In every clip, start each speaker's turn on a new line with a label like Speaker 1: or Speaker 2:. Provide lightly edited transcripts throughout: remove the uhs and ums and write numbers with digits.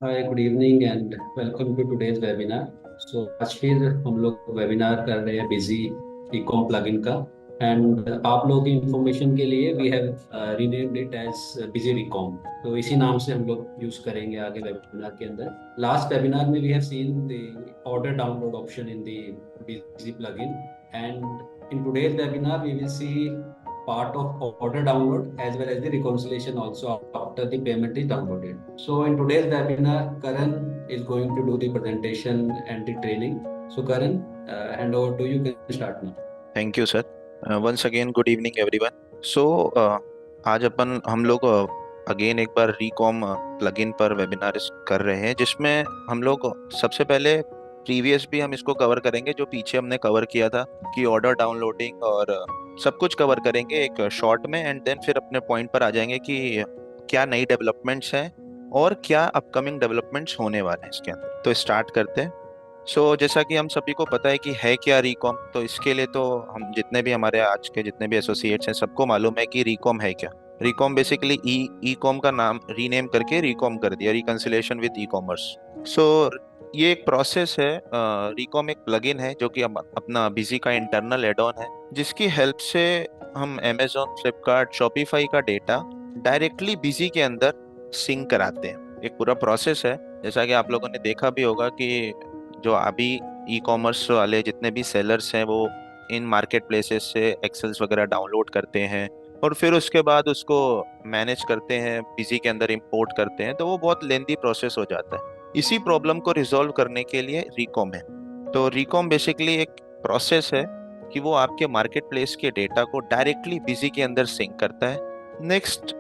Speaker 1: Hi good evening and welcome to today's webinar. आज फिर हम लोग वेबिनार कर रहे हैं बिजी इकॉम प्लगइन का। एंड आप लोगों की इंफॉर्मेशन के लिए we have renamed it as Busy Ecom. तो इसी नाम से हम लोग यूज करेंगे आगे वेबिनार के अंदर। लास्ट वेबिनार में we have seen the order download option in the Busy plugin, and in today's webinar we will see part of order download as well as the reconciliation also after the payment is downloaded. So in today's webinar, Karan is going to do the presentation and the training. So Karan, hand over to you. Can start now.
Speaker 2: Thank you sir. Once again good evening everyone. So आज अपन हम लोग again एक बार रिकॉम plugin पर webinar कर रहे हैं, जिसमें हम लोग सबसे पहले प्रीवियस भी हम इसको कवर करेंगे जो पीछे हमने कवर किया था कि ऑर्डर डाउनलोडिंग और सब कुछ कवर करेंगे एक शॉर्ट में, एंड देन फिर अपने पॉइंट पर आ जाएंगे कि क्या नई डेवलपमेंट्स हैं और क्या अपकमिंग डेवलपमेंट्स होने वाले हैं इसके अंदर। तो स्टार्ट करते हैं। जैसा कि हम सभी को पता है कि है क्या रिकॉम, तो इसके लिए तो हम जितने भी हमारे आज के जितने भी एसोसिएट्स हैं सबको मालूम है कि रिकॉम है क्या। रिकॉम बेसिकली ई ई कॉम का नाम रीनेम करके रिकॉम कर दिया, रिकंसिलिएशन विद ई कॉमर्स। सो ये एक प्रोसेस है। रिकॉम एक प्लगइन है जो कि अपना बिजी का इंटरनल एड ऑन है, जिसकी हेल्प से हम अमेजोन, फ्लिपकार्ट, शॉपिफाई का डेटा डायरेक्टली बिजी के अंदर सिंक कराते हैं। एक पूरा प्रोसेस है। जैसा कि आप लोगों ने देखा भी होगा कि जो अभी ई कॉमर्स वाले जितने भी सेलर्स हैं वो इन मार्केट प्लेसेस से एक्सेल्स वगैरह डाउनलोड करते हैं और फिर उसके बाद उसको मैनेज करते हैं, बिजी के अंदर इंपोर्ट करते हैं, तो वो बहुत लेंदी प्रोसेस हो जाता है। इसी प्रॉब्लम को रिजॉल्व करने के लिए रिकॉम है। तो रिकॉम बेसिकली एक प्रोसेस है कि वो आपके मार्केट प्लेस के डेटा को डायरेक्टली बिजी के अंदर सिंक करता है। नेक्स्ट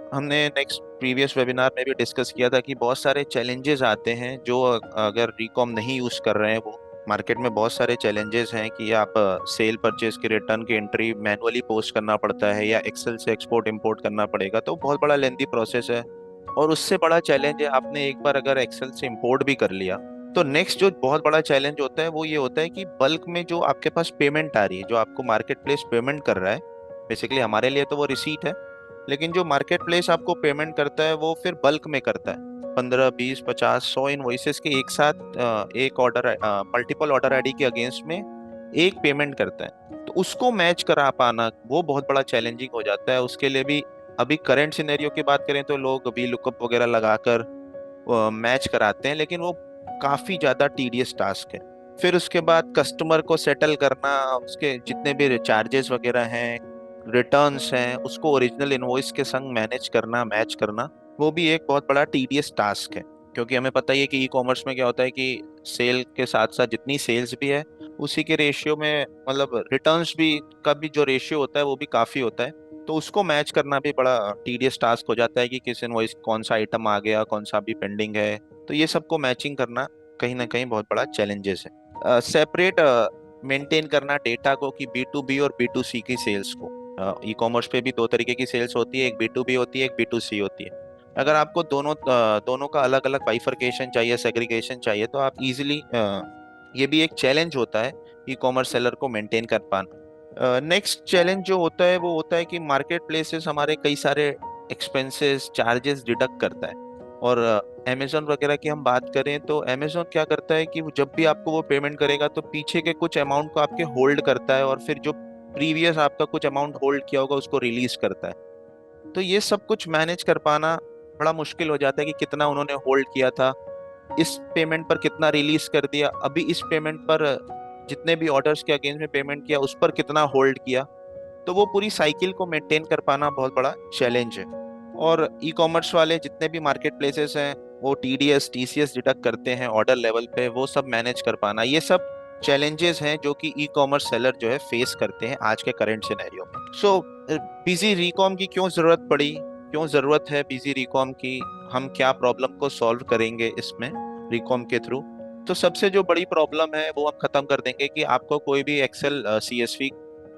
Speaker 2: प्रीवियस वेबिनार में भी डिस्कस किया था कि बहुत सारे चैलेंजेस आते हैं जो अगर रिकॉम नहीं यूज कर रहे हैं, वो मार्केट में बहुत सारे चैलेंजेस हैं कि आप सेल परचेज की रिटर्न की एंट्री मैनुअली पोस्ट करना पड़ता है या एक्सेल से एक्सपोर्ट इंपोर्ट करना पड़ेगा, तो बहुत बड़ा लेंदी प्रोसेस है। और उससे बड़ा चैलेंज है, आपने एक बार अगर एक्सेल से इंपोर्ट भी कर लिया तो नेक्स्ट जो बहुत बड़ा चैलेंज होता है वो ये होता है कि बल्क में जो आपके पास पेमेंट आ रही है, जो आपको मार्केट प्लेस पेमेंट कर रहा है, बेसिकली हमारे लिए तो वो रिसीट है, लेकिन जो मार्केट प्लेस आपको पेमेंट करता है वो फिर बल्क में करता है। 15, 20, 50, 100 इनवॉइसेस के एक साथ एक ऑर्डर मल्टीपल ऑर्डर आईडी के अगेंस्ट में एक पेमेंट करता है। तो उसको मैच करा पाना वो बहुत बड़ा चैलेंजिंग हो जाता है। उसके लिए भी अभी करंट सिनेरियो की बात करें तो लोग वी लुकअप वगैरह लगाकर मैच कराते हैं, लेकिन वो काफी ज्यादा टीडियस टास्क है। फिर उसके बाद कस्टमर को सेटल करना, उसके जितने भी चार्जेस वगैरह हैं, रिटर्न्स हैं, उसको ओरिजिनल इनवॉइस के संग मैनेज करना, मैच करना, वो भी एक बहुत बड़ा टीडियस टास्क है। क्योंकि हमें पता ही है कि ई कॉमर्स में क्या होता है कि सेल के साथ साथ जितनी सेल्स भी है उसी के रेशियो में, मतलब रिटर्न्स भी का भी जो रेशियो होता है वो भी काफी होता है। तो उसको मैच करना भी बड़ा टीडियस टास्क हो जाता है कि किस इनवॉइस कौन सा आइटम आ गया, कौन सा भी पेंडिंग है। तो ये सबको मैचिंग करना कहीं ना कहीं बहुत बड़ा चैलेंजेस है। सेपरेट मेंटेन करना डेटा को कि बी टू बी और बी टू सी की सेल्स को। ई कॉमर्स पे भी दो तरीके की सेल्स होती है, एक बी टू बी होती है, एक बी टू सी होती है। अगर आपको दोनों का अलग अलग बाइफरकेशन चाहिए, सेग्रीगेशन चाहिए, तो आप इजीली, ये भी एक चैलेंज होता है ई कॉमर्स सेलर को मेंटेन कर पाना। नेक्स्ट चैलेंज जो होता है वो होता है कि मार्केट प्लेसेस हमारे कई सारे एक्सपेंसेस, चार्जेस डिडक्ट करता है। और अमेजोन वगैरह की हम बात करें तो अमेजोन क्या करता है कि वो जब भी आपको वो पेमेंट करेगा तो पीछे के कुछ अमाउंट को आपके होल्ड करता है और फिर जो प्रीवियस आपका कुछ अमाउंट होल्ड किया होगा उसको रिलीज करता है। तो ये सब कुछ मैनेज कर पाना बड़ा मुश्किल हो जाता है कि कितना उन्होंने होल्ड किया था, इस पेमेंट पर कितना रिलीज कर दिया, अभी इस पेमेंट पर जितने भी ऑर्डर्स के अगेंस्ट में पेमेंट किया उस पर कितना होल्ड किया। तो वो पूरी साइकिल को मेंटेन कर पाना बहुत बड़ा चैलेंज है। और ई कॉमर्स वाले जितने भी मार्केट प्लेसेस हैं वो टीडीएस, टीसीएस डिडक्ट करते हैं ऑर्डर लेवल पे, वो सब मैनेज कर पाना, ये सब चैलेंजेस हैं जो कि ई कॉमर्स सेलर जो है फेस करते हैं आज के करंट सिनेरियो में। बिजी रिकॉम की क्यों जरूरत पड़ी, क्यों जरूरत है बिजी रिकॉम की, हम क्या प्रॉब्लम को सॉल्व करेंगे इसमें रिकॉम के थ्रू। तो सबसे जो बड़ी प्रॉब्लम है वो हम खत्म कर देंगे कि आपको कोई भी एक्सेल सीएसवी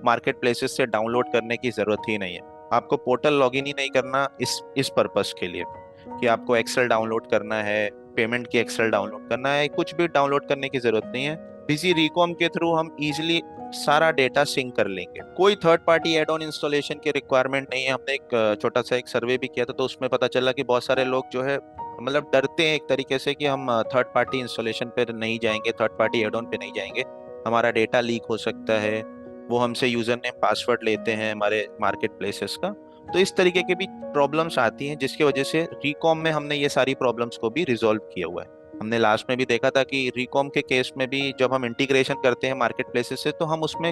Speaker 2: मार्केट प्लेसेस से डाउनलोड करने की जरूरत ही नहीं है। आपको पोर्टल लॉगिन ही नहीं करना इस पर्पस के लिए कि आपको एक्सेल डाउनलोड करना है, पेमेंट की एक्सेल डाउनलोड करना है, कुछ भी डाउनलोड करने की जरूरत नहीं है। बिजी रिकॉम के थ्रू हम इजीली सारा डेटा सिंक कर लेंगे। कोई third party add on installation की रिक्वायरमेंट नहीं है। हमने एक छोटा सा एक सर्वे भी किया था, तो उसमें पता चला कि बहुत सारे लोग जो है मतलब डरते हैं एक तरीके से कि हम थर्ड पार्टी इंस्टॉलेशन पे नहीं जाएंगे, थर्ड पार्टी एड ऑन पे नहीं जाएंगे, हमारा डेटा लीक हो सकता है, वो हमसे यूजर नेम पासवर्ड लेते हैं हमारे मार्केट प्लेसेस का। तो इस तरीके की भी प्रॉब्लम्स आती हैं, जिसकी वजह से रिकॉम में हमने ये सारी प्रॉब्लम्स को भी रिजॉल्व किया हुआ है। हमने लास्ट में भी देखा था कि रिकॉम के केस में भी जब हम इंटीग्रेशन करते हैं मार्केट प्लेसेस से, तो हम उसमें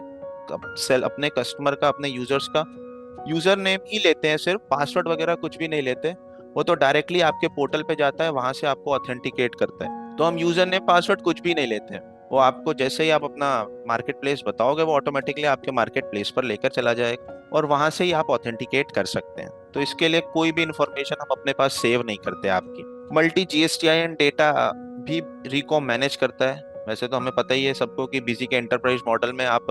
Speaker 2: सेल अपने कस्टमर का, अपने यूजर्स का यूजर नेम ही लेते हैं, सिर्फ पासवर्ड वगैरह कुछ भी नहीं लेते। वो तो डायरेक्टली आपके पोर्टल पे जाता है, वहां से आपको ऑथेंटिकेट करता है। तो हम यूजर नेम पासवर्ड कुछ भी नहीं लेते हैं। वो आपको जैसे ही आप अपना मार्केट प्लेस बताओगे, वो ऑटोमेटिकली आपके मार्केट प्लेस पर लेकर चला जाएगा और वहां से ही आप ऑथेंटिकेट कर सकते हैं। तो इसके लिए कोई भी इंफॉर्मेशन हम अपने पास सेव नहीं करते आपकी। मल्टी जीएसटीआईएन डेटा भी रिकॉम मैनेज करता है। वैसे तो हमें पता ही है सबको कि बिजी के एंटरप्राइज मॉडल में आप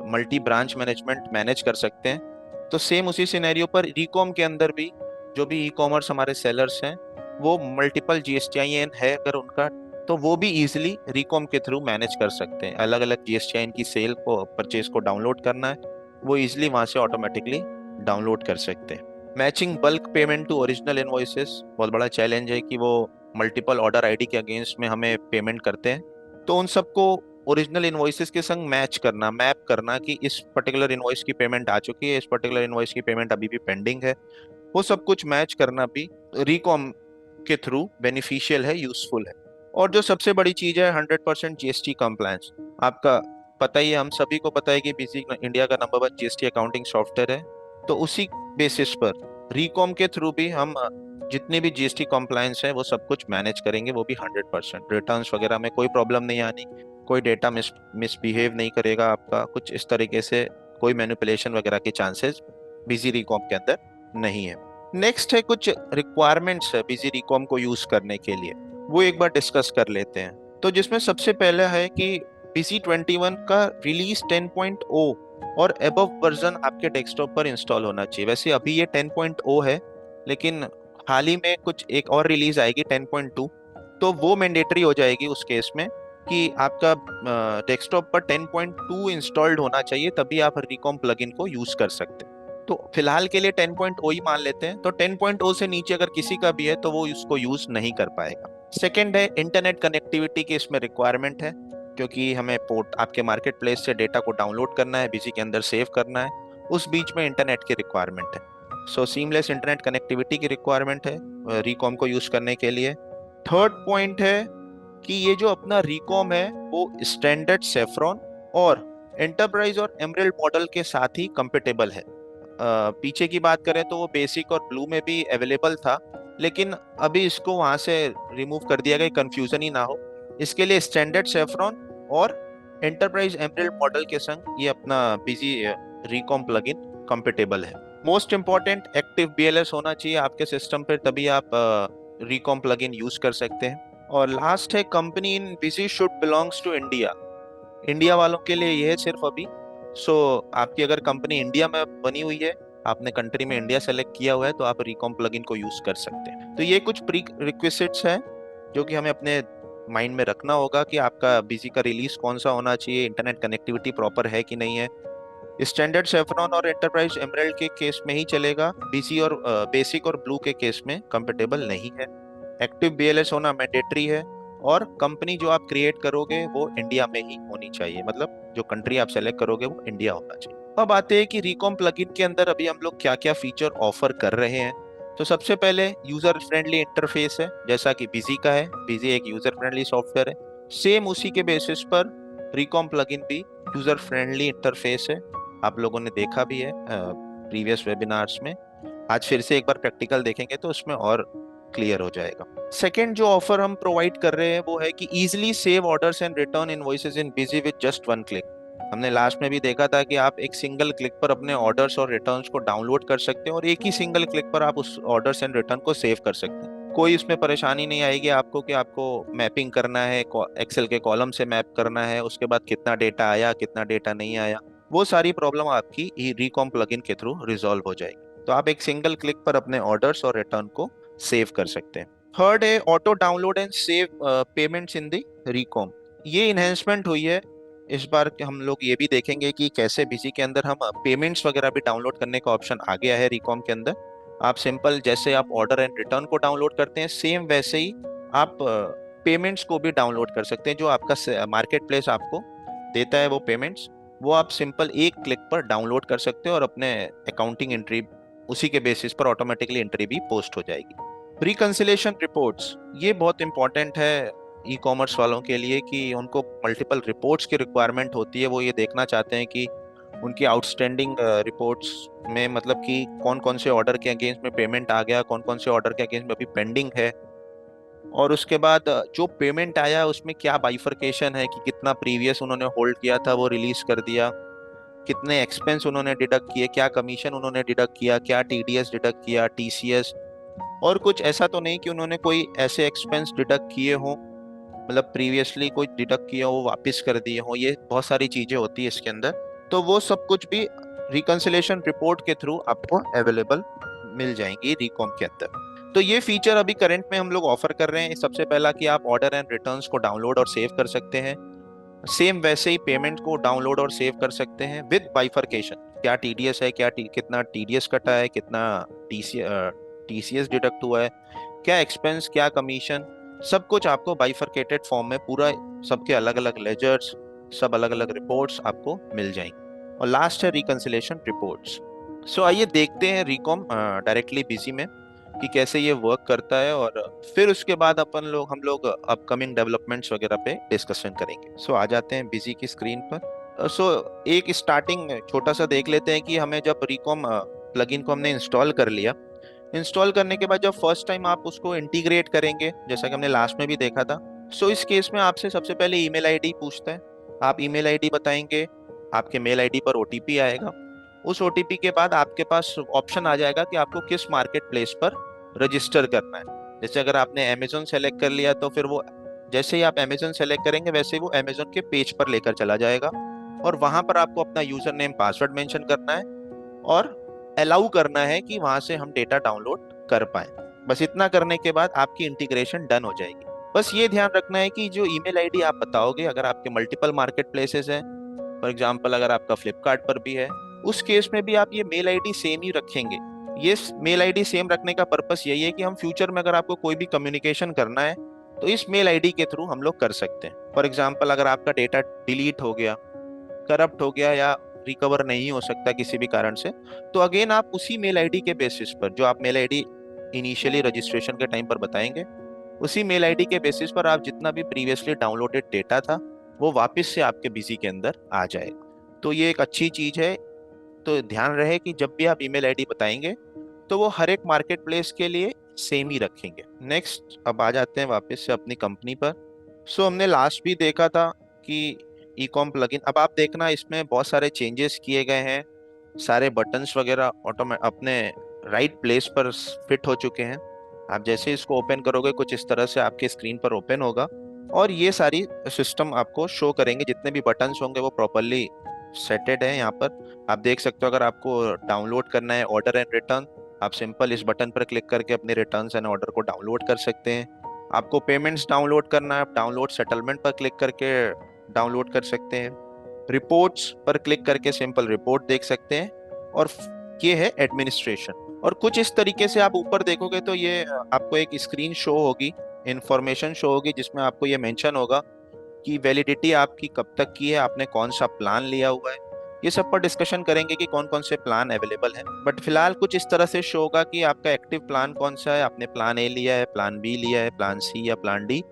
Speaker 2: मल्टी ब्रांच मैनेजमेंट मैनेज कर सकते हैं। तो सेम उसी सिनेरियो पर रिकॉम के अंदर भी जो भी ई कॉमर्स हमारे सेलर्स हैं, वो मल्टीपल जीएसटीआईएन है अगर उनका, तो वो भी इजीली रिकॉम के थ्रू मैनेज कर सकते हैं। अलग अलग जीएसटीआईएन की सेल को, परचेज को डाउनलोड करना है, वो इजीली वहां से ऑटोमेटिकली डाउनलोड कर सकते हैं। Matching bulk payment to original invoices बहुत बड़ा चैलेंज है कि वो मल्टीपल ऑर्डर आईडी के अगेंस्ट में हमें पेमेंट करते हैं, तो उन सबको ओरिजिनल इनवॉइसेस के संग मैच करना, मैप करना कि इस पर्टिकुलर इनवॉइस की पेमेंट आ चुकी है, इस पर्टिकुलर इनवॉइस की पेमेंट अभी भी पेंडिंग है, वो सब कुछ मैच करना भी रिकॉम के थ्रू बेनिफिशियल है, यूजफुल है। और जो सबसे बड़ी चीज है 100% जीएसटी कंप्लायंस। आपका पता ही है, हम सभी को पता है कि बीसी इंडिया का नंबर 1 जीएसटी अकाउंटिंग सॉफ्टवेयर है। तो उसी बेसिस पर रिकॉम के थ्रू भी हम जितनी भी जीएसटी कंप्लायंस है वो सब कुछ मैनेज करेंगे, वो भी 100%। रिटर्न्स वगैरह में कोई प्रॉब्लम नहीं आनी, कोई डेटा मिसबिहेव नहीं करेगा आपका, कुछ इस तरीके से कोई मैनिपुलेशन वगैरह के चांसेस बिजी रिकॉम के अंदर नहीं है। नेक्स्ट है कुछ रिक्वायरमेंट्स है बिजी रिकॉम को यूज करने के लिए, वो एक बार डिस्कस कर लेते हैं। तो जिसमें सबसे पहले है कि बिजी 21 का रिलीज 10.0 और एबव वर्जन आपके डेस्कटॉप पर इंस्टॉल होना चाहिए। वैसे अभी ये 10.0 है, लेकिन हाल ही में कुछ एक और रिलीज आएगी 10.2, तो वो मैंडेटरी हो जाएगी उस केस में कि आपका डेस्कटॉप पर 10.2 इंस्टॉल्ड होना चाहिए, तभी आप रिकॉम प्लगइन को यूज कर सकते हैं। तो फिलहाल के लिए 10.0 ही मान लेते हैं। तो 10.0 से नीचे अगर किसी का भी है तो वो उसको यूज नहीं कर पाएगा। सेकेंड है इंटरनेट कनेक्टिविटी की इसमें रिक्वायरमेंट है, क्योंकि हमें पोर्ट आपके मार्केट प्लेस से डेटा को डाउनलोड करना है, बिजी के अंदर सेव करना है, उस बीच में इंटरनेट की रिक्वायरमेंट है। सो सीमलेस इंटरनेट कनेक्टिविटी की रिक्वायरमेंट है रिकॉम को यूज करने के लिए। थर्ड पॉइंट है कि ये जो अपना रिकॉम है वो स्टैंडर्ड सेफ्रॉन और एंटरप्राइज और एमरेल्ड मॉडल के साथ ही कंपेटेबल है। पीछे की बात करें तो वो बेसिक और ब्लू में भी अवेलेबल था, लेकिन अभी इसको वहां से रिमूव कर दिया गया, कंफ्यूजन ही ना हो। इसके लिए स्टैंडर्ड सेफ्रॉन और एंटरप्राइज एमरेल्ड मॉडल के संग ये अपना बिजी रिकॉम प्लगइन कंपेटेबल है। मोस्ट इंपॉर्टेंट एक्टिव बीएलएस होना चाहिए आपके सिस्टम पर, तभी आप रिकॉम प्लगइन यूज कर सकते हैं। और लास्ट है company in Busy should belongs to India. India वालों के लिए ये है सिर्फ अभी। सो आपकी अगर कंपनी इंडिया में बनी हुई है, आपने कंट्री में इंडिया सेलेक्ट किया हुआ है, तो आप रिकॉम प्लगइन को यूज कर सकते हैं। तो ये कुछ प्री रिक्विजिट्स हैं जो कि हमें अपने माइंड में रखना होगा कि आपका बिजी का रिलीज कौन सा होना चाहिए, इंटरनेट कनेक्टिविटी प्रॉपर है कि नहीं है, स्टैंडर्ड सेफ्रॉन और एंटरप्राइज एमरेल्ड के केस में ही चलेगा, बीसी और बेसिक और ब्लू के केस में कंपेटेबल नहीं है, एक्टिव बीएलएस होना मैंडेटरी है, और कंपनी जो आप क्रिएट करोगे वो इंडिया में ही होनी चाहिए, मतलब जो कंट्री आप सेलेक्ट करोगे वो इंडिया होना चाहिए। अब आते हैं कि रिकॉम प्लगइन के अंदर अभी हम लोग क्या क्या फीचर ऑफर कर रहे हैं। तो सबसे पहले यूजर फ्रेंडली इंटरफेस है, जैसा कि बिजी का है। बिजी एक यूजर फ्रेंडली सॉफ्टवेयर है, सेम उसी के बेसिस पर रिकॉम प्लगइन भी यूजर फ्रेंडली इंटरफेस है। आप लोगों ने देखा भी है प्रीवियस वेबिनार्स में, आज फिर से एक बार प्रैक्टिकल देखेंगे तो उसमें और क्लियर हो जाएगा। सेकेंड जो ऑफर हम प्रोवाइड कर रहे हैं वो है कि easily save orders and return invoices in busy with just one click. हमने लास्ट में भी देखा था कि आप एक सिंगल क्लिक पर अपने ऑर्डर्स और रिटर्न्स को डाउनलोड कर सकते हैं, और एक ही सिंगल क्लिक पर आप उस ऑर्डर्स एंड रिटर्न को सेव कर सकते हैं। कोई इसमें परेशानी नहीं आएगी आपको कि आपको मैपिंग करना है, एक्सेल के कॉलम से मैप करना है, उसके बाद कितना डेटा आया कितना डेटा नहीं आया, वो सारी प्रॉब्लम आपकी रिकॉम प्लगइन के थ्रू रिजॉल्व हो जाएगी। तो आप एक सिंगल क्लिक पर अपने ऑर्डर्स और रिटर्न को सेव कर सकते हैं। थर्ड है auto download and save payments in the Ecom. ये इन्हेंसमेंट हुई है इस बार कि हम लोग ये भी देखेंगे कि कैसे बिजी के अंदर हम पेमेंट्स वगैरह भी डाउनलोड करने का ऑप्शन आ गया है रिकॉम के अंदर। आप सिंपल जैसे आप ऑर्डर एंड रिटर्न को डाउनलोड करते हैं, सेम वैसे ही आप पेमेंट्स को भी डाउनलोड कर सकते हैं। जो आपका मार्केट प्लेस आपको देता है वो पेमेंट्स, वो आप सिंपल एक क्लिक पर डाउनलोड कर सकते हो और अपने अकाउंटिंग एंट्री उसी के बेसिस पर ऑटोमेटिकली एंट्री भी पोस्ट हो जाएगी। रिकंसिलेशन रिपोर्ट्स, ये बहुत इंपॉर्टेंट है ई कॉमर्स वालों के लिए कि उनको मल्टीपल रिपोर्ट्स की रिक्वायरमेंट होती है। वो ये देखना चाहते हैं कि उनकी आउटस्टैंडिंग रिपोर्ट्स में मतलब कि कौन कौन से ऑर्डर के अगेंस्ट में पेमेंट आ गया, कौन कौन से ऑर्डर के अगेंस्ट में अभी पेंडिंग है, और उसके बाद जो पेमेंट आया उसमें क्या बाइफरकेशन है कि कितना प्रीवियस उन्होंने होल्ड किया था वो रिलीज कर दिया, कितने एक्सपेंस उन्होंने डिडक्ट किए, क्या कमीशन उन्होंने डिडक्ट किया, क्या टीडीएस डिडक्ट किया, टीसीएस। और कुछ ऐसा तो नहीं कि उन्होंने कोई ऐसे एक्सपेंस डिडक्ट किए हों, मतलब प्रीवियसली कोई डिडक्ट किया हो वो वापस कर दिए हो। ये बहुत सारी चीजें होती है इसके अंदर, तो वो सब कुछ भी रिकंसिलेशन रिपोर्ट के थ्रू आपको अवेलेबल मिल जाएंगी रिकॉम के अंदर। तो ये फीचर अभी करंट में हम लोग ऑफर कर रहे हैं। सबसे पहला कि आप ऑर्डर एंड रिटर्न्स को डाउनलोड और सेव कर सकते हैं, सेम वैसे ही पेमेंट को डाउनलोड और सेव कर सकते हैं विद बाइफरकेशन। क्या टीडीएस है, कितना टीडीएस कटा है, कितना टीसीएस डिडक्ट हुआ है, क्या एक्सपेंस, क्या कमीशन, सब कुछ आपको बाइफरकेटेड फॉर्म में पूरा, सबके अलग अलग लेजर्स, सब अलग अलग रिपोर्ट्स आपको मिल जाएंगी। और लास्ट है रिकंसिलेशन रिपोर्ट्स। सो आइए देखते हैं रिकॉम डायरेक्टली बिजी में कि कैसे ये वर्क करता है, और फिर उसके बाद हम लोग अपकमिंग डेवलपमेंट्स वगैरह पे डिस्कशन करेंगे। सो आ जाते हैं बिजी की स्क्रीन पर। सो एक स्टार्टिंग छोटा सा देख लेते हैं कि हमें जब रिकॉम प्लगइन को हमने इंस्टॉल कर लिया, इंस्टॉल करने के बाद जब फर्स्ट टाइम आप उसको इंटीग्रेट करेंगे, जैसा कि हमने लास्ट में भी देखा था, सो इस केस में आपसे सबसे पहले ईमेल आईडी पूछता है। आप ईमेल आईडी बताएंगे, आपके मेल आईडी पर ओटीपी आएगा। उस ओटीपी के बाद आपके पास ऑप्शन आ जाएगा कि आपको किस मार्केट प्लेस पर रजिस्टर करना है। जैसे अगर आपने अमेजोन सेलेक्ट कर लिया तो फिर वो, जैसे ही आप अमेजोन सेलेक्ट करेंगे वैसे ही वो अमेजोन के पेज पर लेकर चला जाएगा, और वहां पर आपको अपना यूजर नेम पासवर्ड मेंशन करना है और अलाउ करना है कि वहां से हम डेटा डाउनलोड कर पाए। बस इतना करने के बाद आपकी इंटीग्रेशन डन हो जाएगी। बस ये ध्यान रखना है कि जो ईमेल आईडी आप बताओगे, अगर आपके मल्टीपल मार्केट प्लेसेस हैं, फॉर एग्जांपल अगर आपका फ्लिपकार्ट पर भी है, उस केस में भी आप ये मेल आईडी सेम ही रखेंगे। ये मेल आईडी सेम रखने का पर्पस यही है कि हम फ्यूचर में अगर आपको कोई भी कम्युनिकेशन करना है तो इस मेल आईडी के थ्रू हम लोग कर सकते हैं। फॉर एग्जांपल अगर आपका डेटा डिलीट हो गया, करप्ट हो गया, या रिकवर नहीं हो सकता किसी भी कारण से, तो अगेन आप उसी मेल आईडी के बेसिस पर, जो आप मेल आईडी इनिशियली रजिस्ट्रेशन के टाइम पर बताएंगे, उसी मेल आईडी के बेसिस पर आप जितना भी प्रीवियसली डाउनलोडेड डेटा था वो वापस से आपके बिजी के अंदर आ जाएगा। तो ये एक अच्छी चीज है। तो ध्यान रहे कि जब भी आप ईमेल आईडी बताएंगे तो वो हर एक मार्केट प्लेस के लिए सेम ही रखेंगे। नेक्स्ट अब आ जाते हैं वापस से अपनी कंपनी पर। सो हमने लास्ट भी देखा था कि ई कॉम प्लगइन, अब आप देखना इसमें बहुत सारे चेंजेस किए गए हैं, सारे बटन्स वगैरह ऑटोमेट अपने राइट प्लेस पर फिट हो चुके हैं। आप जैसे इसको ओपन करोगे कुछ इस तरह से आपके स्क्रीन पर ओपन होगा, और ये सारी सिस्टम आपको शो करेंगे, जितने भी बटन्स होंगे वो प्रॉपरली सेटेड है। यहाँ पर आप देख सकते हो, अगर आपको डाउनलोड करना है ऑर्डर एंड रिटर्न, आप सिंपल इस बटन पर क्लिक करके अपने रिटर्न्स एंड ऑर्डर को डाउनलोड कर सकते हैं। आपको पेमेंट्स डाउनलोड करना है, आप डाउनलोड सेटलमेंट पर क्लिक करके डाउनलोड कर सकते हैं। रिपोर्ट्स पर क्लिक करके सिंपल रिपोर्ट देख सकते हैं। और ये है एडमिनिस्ट्रेशन। और कुछ इस तरीके से आप ऊपर देखोगे तो ये आपको एक स्क्रीन शो होगी, इंफॉर्मेशन शो होगी, जिसमें आपको ये मेंशन होगा कि वैलिडिटी आपकी कब तक की है, आपने कौन सा प्लान लिया हुआ है। ये सब पर डिस्कशन करेंगे कि कौन कौन से प्लान अवेलेबल है। बट फिलहाल कुछ इस तरह से शो होगा कि आपका एक्टिव प्लान कौन सा है, आपने प्लान ए लिया है, प्लान बी लिया है, प्लान सी या प्लान डी,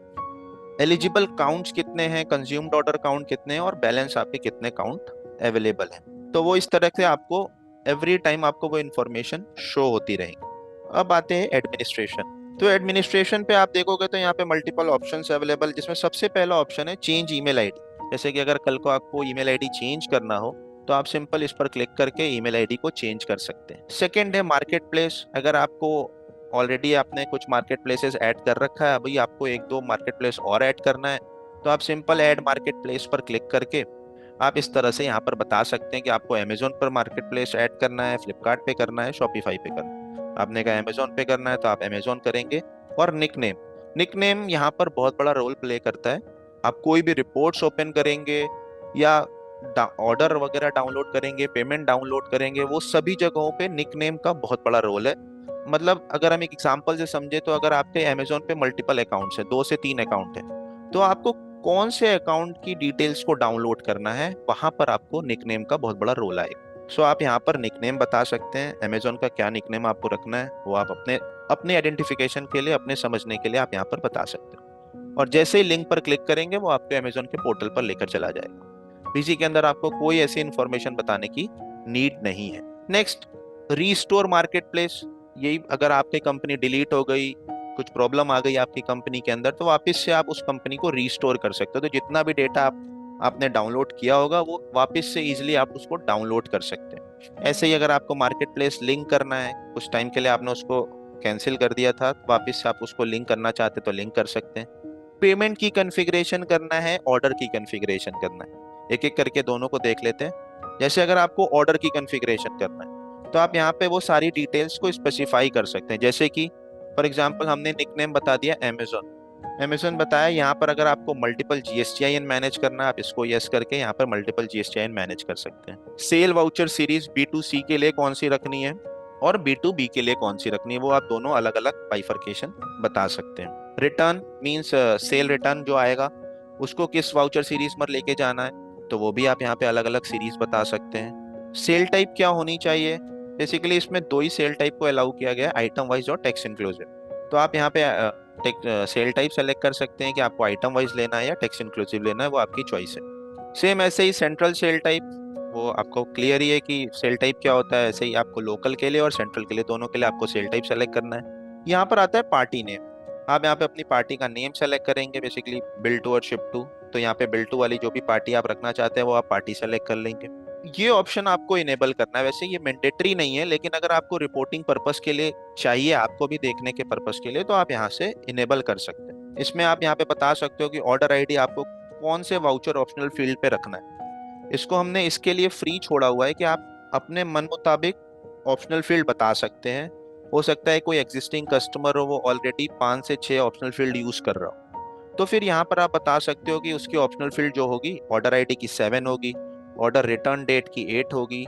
Speaker 2: एलिजिबल काउंट्स कितने हैं, कंज्यूम्ड ऑर्डर काउंट कितने हैं, और बैलेंस आपके कितने काउंट अवेलेबल है। तो वो इस तरह से आपको एवरी टाइम आपको वो इन्फॉर्मेशन शो होती रहेगी। अब आते हैं एडमिनिस्ट्रेशन। तो एडमिनिस्ट्रेशन पे आप देखोगे तो यहाँ पे मल्टीपल ऑप्शंस अवेलेबल, जिसमें सबसे पहला ऑप्शन है चेंज ईमेल आईडी। जैसे कि अगर कल को आपको ईमेल आईडी चेंज करना हो तो आप सिंपल इस पर क्लिक करके ईमेल आईडी को चेंज कर सकते हैं। सेकंड है मार्केट प्लेस। अगर आपको ऑलरेडी आपने कुछ मार्केट प्लेसेस ऐड कर रखा है, अभी आपको एक दो मार्केट प्लेस और ऐड करना है, तो आप सिंपल ऐड मार्केट प्लेस पर क्लिक करके आप इस तरह से यहाँ पर बता सकते हैं कि आपको अमेजोन पर मार्केट प्लेस ऐड करना है, फ्लिपकार्ट पे करना है, शॉपिफाई पे करना है। आपने कहा अमेजोन पे करना है तो आप अमेजोन करेंगे। और निक नेम, निक नेम यहाँ पर बहुत बड़ा रोल प्ले करता है। आप कोई भी रिपोर्ट्स ओपन करेंगे या ऑर्डर वगैरह डाउनलोड करेंगे, पेमेंट डाउनलोड करेंगे, वो सभी जगहों पे निकनेम का बहुत बड़ा रोल है। मतलब अगर हम एक एग्जांपल से समझे तो अगर आपके अमेजोन पे मल्टीपल अकाउंट्स है, 2 से 3 अकाउंट है, तो आपको कौन से अकाउंट की डिटेल्स को डाउनलोड करना है, वहां पर आपको निकनेम का बहुत बड़ा रोल आएगा। सो आप यहाँ पर निकनेम बता सकते हैं, अमेजोन का क्या निकनेम आपको रखना है वो आप अपने अपने आइडेंटिफिकेशन के लिए, अपने समझने के लिए आप यहाँ पर बता सकते हो। और जैसे ही लिंक पर क्लिक करेंगे वो आपके अमेजोन के पोर्टल पर लेकर चला जाएगा। पीसी के अंदर आपको कोई ऐसी इंफॉर्मेशन बताने की नीड नहीं है। Next, restore market place. यही अगर आपकी कंपनी डिलीट हो गई, कुछ प्रॉब्लम आ गई आपकी कंपनी के अंदर, तो वापस से आप उस कंपनी को रीस्टोर कर सकते हो। तो जितना भी डेटा आपने डाउनलोड किया होगा वो वापस से इजीली आप उसको डाउनलोड कर सकते हैं। ऐसे ही अगर आपको मार्केट प्लेस लिंक करना है, कुछ टाइम के लिए आपने उसको कैंसिल कर दिया था, वापस से आप उसको लिंक करना चाहते तो लिंक कर सकते हैं। पेमेंट की कॉन्फ़िगरेशन करना है, ऑर्डर की कॉन्फ़िगरेशन करना है, एक एक करके दोनों को देख लेते हैं। जैसे अगर आपको ऑर्डर की कॉन्फ़िगरेशन करना है तो आप यहाँ पे वो सारी डिटेल्स को स्पेसिफाई कर सकते हैं। जैसे कि फॉर एग्जांपल हमने निकनेम बता दिया अमेजोन, अमेजोन बताया। यहाँ पर अगर आपको मल्टीपल जीएसटीआईएन मैनेज करना है, आप इसको यस करके यहाँ पर मल्टीपल जीएसटीआईएन मैनेज कर सकते हैं। सेल वाउचर सीरीज B2C के लिए कौन सी रखनी है और B2B के लिए कौन सी रखनी है, वो आप दोनों अलग अलग बाइफरकेशन बता सकते हैं। रिटर्न मींस सेल रिटर्न जो आएगा उसको किस वाउचर सीरीज पर लेके जाना है, तो वो भी आप यहाँ पे अलग अलग सीरीज बता सकते हैं। सेल टाइप क्या होनी चाहिए, बेसिकली इसमें 2 ही सेल टाइप को अलाउ किया गया है, आइटम वाइज और टैक्स इंक्लूसिव। तो आप यहाँ पे सेल टाइप सेलेक्ट कर सकते हैं कि आपको आइटम वाइज लेना है या टैक्स इंक्लूसिव लेना है, वो आपकी चॉइस है। सेम ऐसे ही सेंट्रल सेल टाइप, वो आपको क्लियर ही है कि सेल टाइप क्या होता है। ऐसे ही आपको लोकल के लिए और सेंट्रल के लिए, दोनों के लिए आपको सेल टाइप सेलेक्ट करना है। यहाँ पर आता है पार्टी नेम, आप यहाँ पे अपनी पार्टी का नेम सेलेक्ट करेंगे, बेसिकली बिल टू और शिप टू। तो यहाँ पे बिल टू वाली जो भी पार्टी आप रखना चाहते हैं वो आप पार्टी सेलेक्ट कर लेंगे। ये ऑप्शन आपको इनेबल करना है, वैसे ये मैंडेटरी नहीं है, लेकिन अगर आपको रिपोर्टिंग पर्पस के लिए चाहिए, आपको भी देखने के पर्पस के लिए, तो आप यहाँ से इनेबल कर सकते हैं। इसमें आप यहाँ पे बता सकते हो कि ऑर्डर आईडी आपको कौन से वाउचर ऑप्शनल फील्ड पे रखना है। इसको हमने इसके लिए फ्री छोड़ा हुआ है कि आप अपने मन मुताबिक ऑप्शनल फील्ड बता सकते हैं। हो सकता है कोई एग्जिस्टिंग कस्टमर हो, वो ऑलरेडी 5 से 6 ऑप्शनल फील्ड यूज कर रहा हो, तो फिर यहाँ पर आप बता सकते हो कि उसकी ऑप्शनल फील्ड जो होगी, ऑर्डर आईडी की 7 होगी, ऑर्डर रिटर्न डेट की 8 होगी,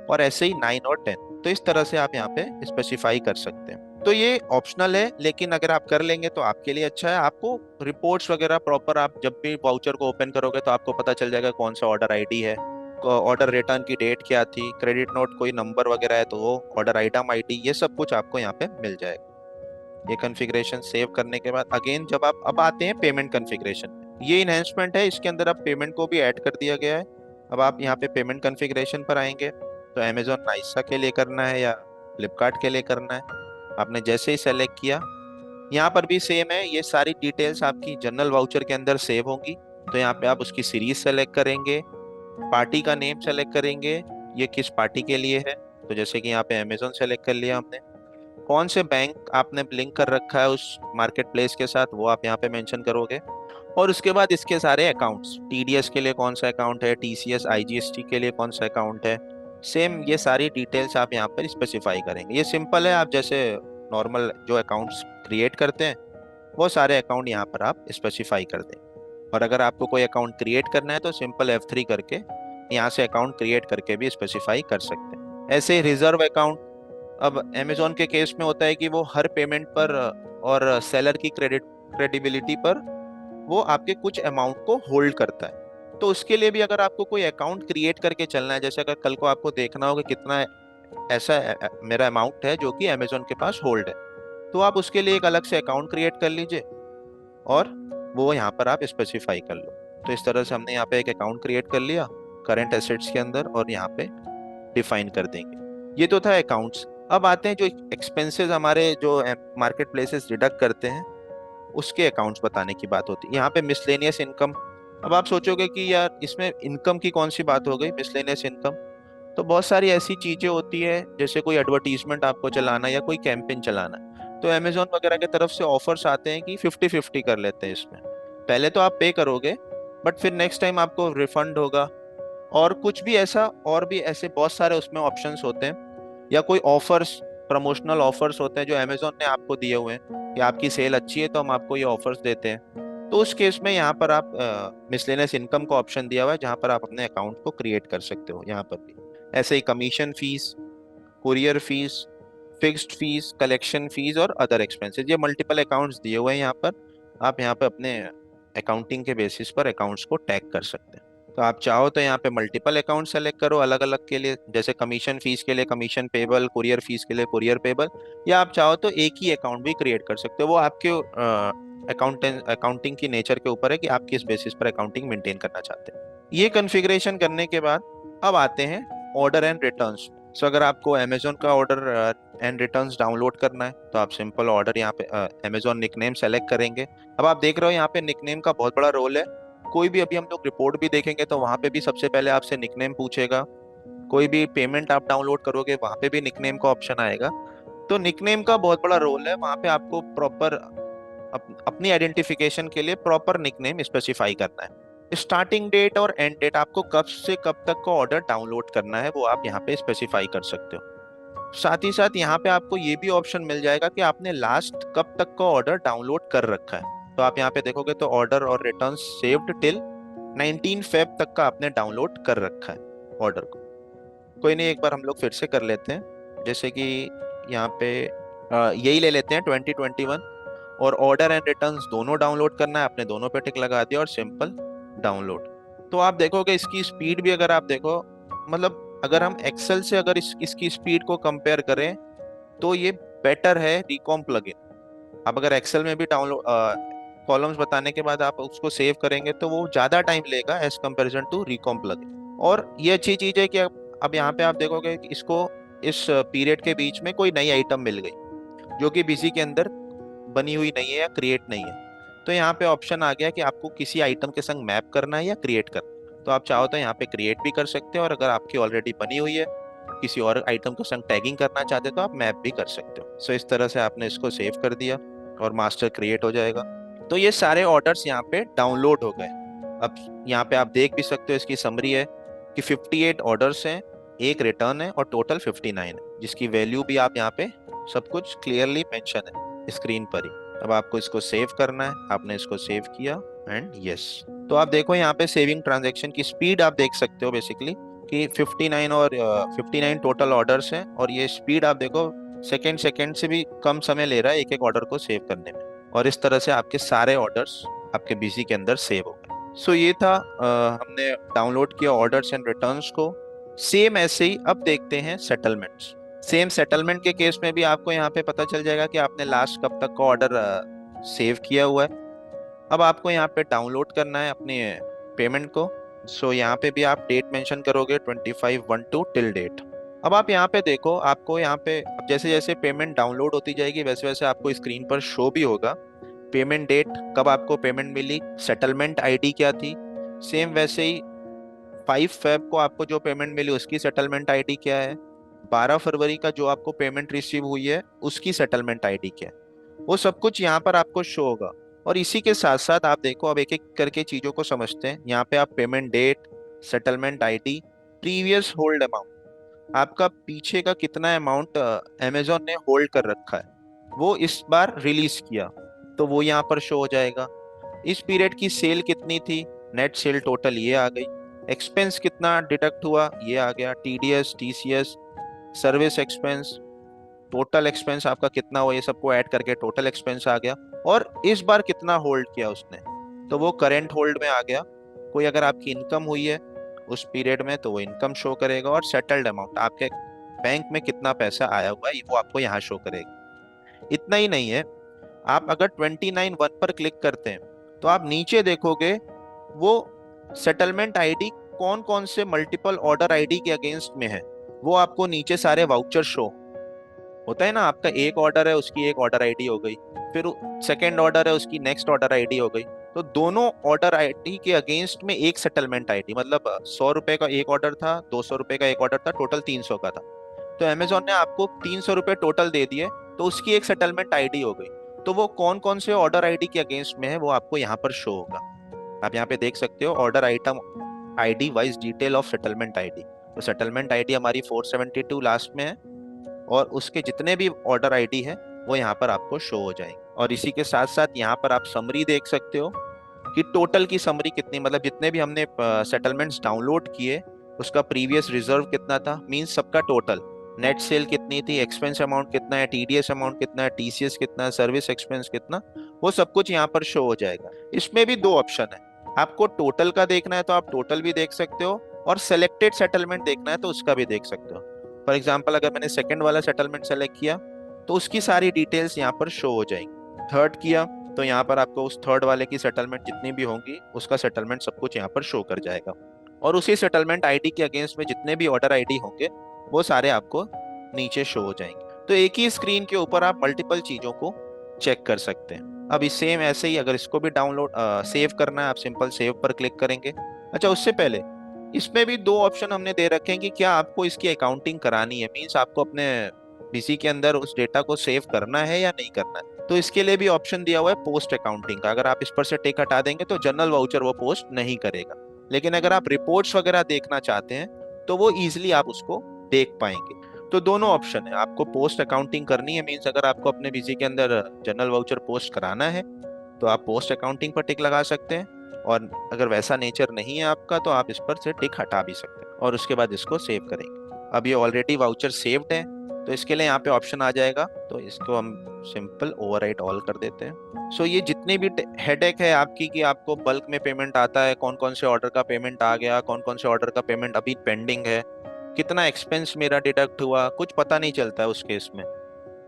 Speaker 2: और ऐसे ही 9 और 10। तो इस तरह से आप यहाँ पे स्पेसिफाई कर सकते हैं। तो ये ऑप्शनल है, लेकिन अगर आप कर लेंगे तो आपके लिए अच्छा है। आपको रिपोर्ट्स वगैरह प्रॉपर, आप जब भी वाउचर को ओपन करोगे तो आपको पता चल जाएगा कौन सा ऑर्डर आईडी है, ऑर्डर रिटर्न की डेट क्या थी, क्रेडिट नोट कोई नंबर वगैरह है तो वो, ऑर्डर आइटम आईडी, ये सब कुछ आपको यहाँ पे मिल जाएगा। ये कॉन्फ़िगरेशन सेव करने के बाद अगेन जब आप अब आते हैं पेमेंट कॉन्फ़िगरेशन, ये इनहेंसमेंट है, इसके अंदर अब पेमेंट को भी ऐड कर दिया गया है। अब आप यहाँ पे पेमेंट कॉन्फ़िगरेशन पर आएंगे तो अमेजोन नाइसा के लिए करना है या फ्लिपकार्ट के लिए करना है, आपने जैसे ही सेलेक्ट किया, यहाँ पर भी सेम है, ये सारी डिटेल्स आपकी जनरल वाउचर के अंदर सेव होंगी। तो यहाँ पे आप उसकी सीरीज सेलेक्ट करेंगे, पार्टी का नेम सेलेक्ट करेंगे, ये किस पार्टी के लिए है, तो जैसे कि यहाँ पे अमेजोन सेलेक्ट कर लिया हमने। कौन से बैंक आपने लिंक कर रखा है उस मार्केट प्लेस के साथ, वो आप यहाँ पे मेंशन करोगे। और उसके बाद इसके सारे अकाउंट्स, टीडीएस के लिए कौन सा अकाउंट है, टीसीएस आईजीएसटी के लिए कौन सा अकाउंट है, सेम ये सारी डिटेल्स आप यहाँ पर स्पेसिफाई करेंगे। ये सिंपल है, आप जैसे नॉर्मल जो अकाउंट्स क्रिएट करते हैं वो सारे अकाउंट यहाँ पर आप स्पेसिफाई कर दें। और अगर आपको कोई अकाउंट क्रिएट करना है तो सिंपल F3 करके यहाँ से अकाउंट क्रिएट करके भी स्पेसिफाई कर सकते हैं। ऐसे ही रिजर्व अकाउंट, अब अमेजोन के केस में होता है कि वो हर पेमेंट पर और सेलर की क्रेडिबिलिटी पर वो आपके कुछ अमाउंट को होल्ड करता है। तो उसके लिए भी अगर आपको कोई अकाउंट क्रिएट करके चलना है, जैसे अगर कल को आपको देखना हो कि कितना ऐसा मेरा अमाउंट है जो कि अमेजोन के पास होल्ड है, तो आप उसके लिए एक अलग से अकाउंट क्रिएट कर लीजिए और वो यहाँ पर आप स्पेसिफाई कर लो। तो इस तरह से हमने यहाँ पे एक अकाउंट क्रिएट कर लिया करंट एसेट्स के अंदर और यहाँ पे डिफाइन कर देंगे। ये तो था अकाउंट्स। अब आते हैं जो एक्सपेंसेस हमारे जो मार्केट प्लेसेस डिडक्ट करते हैं उसके अकाउंट्स बताने की बात होती है। यहाँ पे मिसलेनियस इनकम, अब आप सोचोगे कि यार इसमें इनकम की कौन सी बात हो गई, मिसलेनियस इनकम। तो बहुत सारी ऐसी चीजें होती है, जैसे कोई एडवर्टीजमेंट आपको चलाना या कोई कैंपेन चलाना, तो अमेजोन वगैरह की तरफ से ऑफर्स आते हैं कि 50-50 कर लेते हैं इसमें। पहले तो आप पे करोगे बट फिर नेक्स्ट टाइम आपको रिफंड होगा, और कुछ भी ऐसा, और भी ऐसे बहुत सारे उसमें ऑप्शंस होते हैं। या कोई ऑफर्स, प्रमोशनल ऑफर्स होते हैं जो अमेजोन ने आपको दिए हुए हैं कि आपकी सेल अच्छी है तो हम आपको ये ऑफर्स देते हैं। तो उस केस में यहाँ पर आप मिसलेनियस इनकम का ऑप्शन दिया हुआ है, जहाँ पर आप अपने अकाउंट को क्रिएट कर सकते हो यहाँ पर भी। ऐसे ही commission fees, courier fees, fixed fees, collection fees और अदर एक्सपेंसेस, ये मल्टीपल अकाउंट्स दिए हुए हैं यहाँ पर। आप यहाँ पे अपने अकाउंटिंग के बेसिस पर अकाउंट्स को टैग कर सकते हैं। तो आप चाहो तो यहाँ पे मल्टीपल अकाउंट सेलेक्ट करो अलग अलग के लिए, जैसे कमीशन फीस के लिए कमीशन पेबल, कुरियर फीस के लिए कुरियर पेबल, या आप चाहो तो एक ही अकाउंट भी क्रिएट कर सकते हो। वो आपके अकाउंटिंग की नेचर के ऊपर है कि आप किस बेसिस पर अकाउंटिंग मेंटेन करना चाहते हैं। ये कॉन्फ़िगरेशन करने के बाद अब आते हैं ऑर्डर एंड रिटर्न्स। सो अगर आपको अमेजोन का ऑर्डर एंड रिटर्न्स डाउनलोड करना है तो आप सिंपल ऑर्डर यहाँ पे अमेजोन निकनेम सेलेक्ट करेंगे। अब आप देख रहे हो यहाँ पे निकनेम का बहुत बड़ा रोल है। कोई भी अभी हम लोग रिपोर्ट भी देखेंगे तो वहाँ पे भी सबसे पहले आपसे निकनेम पूछेगा। कोई भी पेमेंट आप डाउनलोड करोगे वहाँ पे भी निकनेम का ऑप्शन आएगा। तो निकनेम का बहुत बड़ा रोल है, वहाँ पे आपको प्रॉपर अपनी आइडेंटिफिकेशन के लिए प्रॉपर निकनेम स्पेसिफाई करना है। स्टार्टिंग डेट और एंड डेट, आपको कब से कब तक का ऑर्डर डाउनलोड करना है वो आप यहाँ पे स्पेसिफाई कर सकते हो। साथ ही साथ यहाँ पे आपको ये भी ऑप्शन मिल जाएगा कि आपने लास्ट कब तक का ऑर्डर डाउनलोड कर रखा है। तो आप यहाँ पे देखोगे तो ऑर्डर और रिटर्न सेव्ड टिल 19 फेब तक का आपने डाउनलोड कर रखा है ऑर्डर को। कोई नहीं, एक बार हम लोग फिर से कर लेते हैं। जैसे कि यहाँ पे यही ले लेते हैं 2021, और ऑर्डर एंड रिटर्न्स दोनों डाउनलोड करना है, आपने दोनों पे टिक लगा दिया और सिंपल डाउनलोड। तो आप देखोगे इसकी स्पीड भी, अगर आप देखो मतलब अगर हम एक्सेल से अगर इसकी स्पीड को कंपेयर करें तो ये बेटर है रिकॉम प्लगइन। आप अगर एक्सेल में भी डाउनलोड कॉलम्स बताने के बाद आप उसको सेव करेंगे तो वो ज़्यादा टाइम लेगा एज कंपेरिजन टू रिकॉम प्लगइन। और ये अच्छी चीज़ है कि अब यहाँ पे आप देखोगे कि इसको इस पीरियड के बीच में कोई नई आइटम मिल गई जो कि बिजी के अंदर बनी हुई नहीं है या क्रिएट नहीं है, तो यहाँ पे ऑप्शन आ गया कि आपको किसी आइटम के संग मैप करना है या क्रिएट करना है। तो आप चाहो तो यहाँ पे क्रिएट भी कर सकते हो, और अगर आपकी ऑलरेडी बनी हुई है किसी और आइटम के संग टैगिंग करना चाहते हो तो आप मैप भी कर सकते हो। सो इस तरह से आपने इसको सेव कर दिया और मास्टर क्रिएट हो जाएगा। तो ये सारे ऑर्डर्स यहाँ पे डाउनलोड हो गए। अब यहाँ पे आप देख भी सकते हो, इसकी समरी है कि 58 ऑर्डर्स हैं, एक रिटर्न है और टोटल 59 है, जिसकी वैल्यू भी आप यहाँ पे सब कुछ क्लियरली मेंशन है स्क्रीन पर ही। अब आपको इसको सेव करना है, आपने इसको सेव किया एंड यस। तो आप देखो यहाँ पे सेविंग ट्रांजैक्शन की स्पीड आप देख सकते हो बेसिकली कि 59 और 59 टोटल ऑर्डर्स हैं, और ये स्पीड आप देखो सेकेंड से भी कम समय ले रहा है एक एक ऑर्डर को सेव करने में। और इस तरह से आपके सारे ऑर्डर्स आपके बिजी के अंदर सेव हो गए। सो ये था हमने डाउनलोड किया ऑर्डर्स एंड रिटर्न्स को। सेम ऐसे ही अब देखते हैं सेटलमेंट्स। सेम सेटलमेंट के केस में भी आपको यहाँ पे पता चल जाएगा कि आपने लास्ट कब तक का ऑर्डर सेव किया हुआ है। अब आपको यहाँ पे डाउनलोड करना है अपने पेमेंट को। सो यहाँ पे भी आप डेट मेंशन करोगे 25/1 टिल डेट। अब आप यहाँ पे देखो, आपको यहाँ पे अब जैसे जैसे पेमेंट डाउनलोड होती जाएगी वैसे वैसे आपको स्क्रीन पर शो भी होगा पेमेंट डेट, कब आपको पेमेंट मिली, सेटलमेंट आईडी क्या थी। सेम वैसे ही 5 फेब को आपको जो पेमेंट मिली उसकी सेटलमेंट आईडी क्या है, 12 फरवरी का जो आपको पेमेंट रिसीव हुई है उसकी सेटलमेंट आईडी क्या है, वो सब कुछ यहाँ पर आपको शो होगा। और इसी के साथ साथ आप देखो, अब एक एक करके चीजों को समझते हैं। यहाँ पे आप payment date, settlement ID, previous hold amount, आपका पीछे का कितना अमाउंट अमेजोन ने होल्ड कर रखा है वो इस बार रिलीज किया तो वो यहाँ पर शो हो जाएगा। इस पीरियड की सेल कितनी थी, नेट सेल टोटल ये आ गई। एक्सपेंस कितना डिडक्ट हुआ ये आ गया, TDS, TCS, service expense, total expense आपका कितना हुआ ये सबको ऐड करके टोटल एक्सपेंस आ गया। और इस बार कितना होल्ड किया उसने तो वो करेंट होल्ड में आ गया। कोई अगर आपकी इनकम हुई है उस पीरियड में तो वो इनकम शो करेगा, और सेटल्ड अमाउंट आपके बैंक में कितना पैसा आया हुआ है वो आपको यहाँ शो करेगा। इतना ही नहीं है, आप अगर 29/1 पर क्लिक करते हैं तो आप नीचे देखोगे वो सेटलमेंट आईडी कौन कौन से मल्टीपल ऑर्डर आईडी के अगेंस्ट में है, वो आपको नीचे सारे वाउचर शो होता है ना। आपका एक ऑर्डर है उसकी एक ऑर्डर आईडी हो गई, फिर सेकंड ऑर्डर है उसकी नेक्स्ट ऑर्डर आईडी हो गई। तो दोनों ऑर्डर आईडी के अगेंस्ट में एक सेटलमेंट आईडी, मतलब 100 रुपए का एक ऑर्डर था, 200 रुपए का एक ऑर्डर था, टोटल 300 का था। तो अमेजोन ने आपको 300 रुपए टोटल दे दिए तो उसकी एक सेटलमेंट आईडी हो गई। तो वो कौन कौन से ऑर्डर आईडी के अगेंस्ट में है वो आपको यहाँ पर शो होगा। आप यहाँ पे देख सकते हो order item ID wise detail of settlement ID. तो सेटलमेंट आईडी हमारी 472 लास्ट में है, और उसके जितने भी ऑर्डर आईडी है वो यहाँ पर आपको शो हो जाएंगे। और इसी के साथ साथ यहाँ पर आप समरी देख सकते हो कि टोटल की समरी कितनी, मतलब जितने भी हमने सेटलमेंट्स डाउनलोड किए उसका प्रीवियस रिजर्व कितना था, मींस सबका टोटल, नेट सेल कितनी थी, एक्सपेंस अमाउंट कितना है, टीडीएस अमाउंट कितना है, टीसीएस कितना है, सर्विस एक्सपेंस कितना, वो सब कुछ यहाँ पर शो हो जाएगा। इसमें भी दो ऑप्शन है, आपको टोटल का देखना है तो आप टोटल भी देख सकते हो, और सेलेक्टेड सेटलमेंट देखना है तो उसका भी देख सकते हो। फॉर एग्जाम्पल अगर मैंने सेकंड वाला सेटलमेंट सेलेक्ट किया तो उसकी सारी डिटेल्स यहाँ पर शो हो जाएंगी। थर्ड किया तो यहाँ पर आपको उस थर्ड वाले की सेटलमेंट जितनी भी होंगी उसका सेटलमेंट सब कुछ यहाँ पर शो कर जाएगा, और उसी सेटलमेंट आईडी के अगेंस्ट में जितने भी ऑर्डर आईडी होंगे वो सारे आपको नीचे शो हो जाएंगे। तो एक ही स्क्रीन के ऊपर आप मल्टीपल चीजों को चेक कर सकते हैं। अब इस सेम ऐसे ही अगर इसको भी डाउनलोड सेव करना है, आप सिंपल सेव पर क्लिक करेंगे। अच्छा, उससे पहले इसमें भी दो ऑप्शन हमने दे रखे हैं कि क्या आपको इसकी अकाउंटिंग करानी है, मीन्स आपको अपने पीसी के अंदर उस डेटा को सेव करना है या नहीं करना है। तो इसके लिए भी ऑप्शन दिया हुआ है पोस्ट अकाउंटिंग का। अगर आप इस पर से टिक हटा देंगे तो जनरल वाउचर वो पोस्ट नहीं करेगा, लेकिन अगर आप रिपोर्ट्स वगैरह देखना चाहते हैं तो वो इजिली आप उसको देख पाएंगे। तो दोनों ऑप्शन है, आपको पोस्ट अकाउंटिंग करनी है, मीन्स अगर आपको अपने पीसी के अंदर जनरल वाउचर पोस्ट कराना है तो आप पोस्ट अकाउंटिंग पर टिक लगा सकते हैं, और अगर वैसा नेचर नहीं है आपका तो आप इस पर से टिक हटा भी सकते हैं और उसके बाद इसको सेव करेंगे। अब ये ऑलरेडी वाउचर सेव्ड है तो इसके लिए यहाँ पे ऑप्शन आ जाएगा, तो इसको हम सिंपल ओवरराइट ऑल कर देते हैं। सो ये जितनी भी हेडेक है आपकी कि आपको बल्क में पेमेंट आता है, कौन कौन से ऑर्डर का पेमेंट आ गया, कौन कौन से ऑर्डर का पेमेंट अभी पेंडिंग है, कितना एक्सपेंस मेरा डिडक्ट हुआ, कुछ पता नहीं चलता है उस केस में।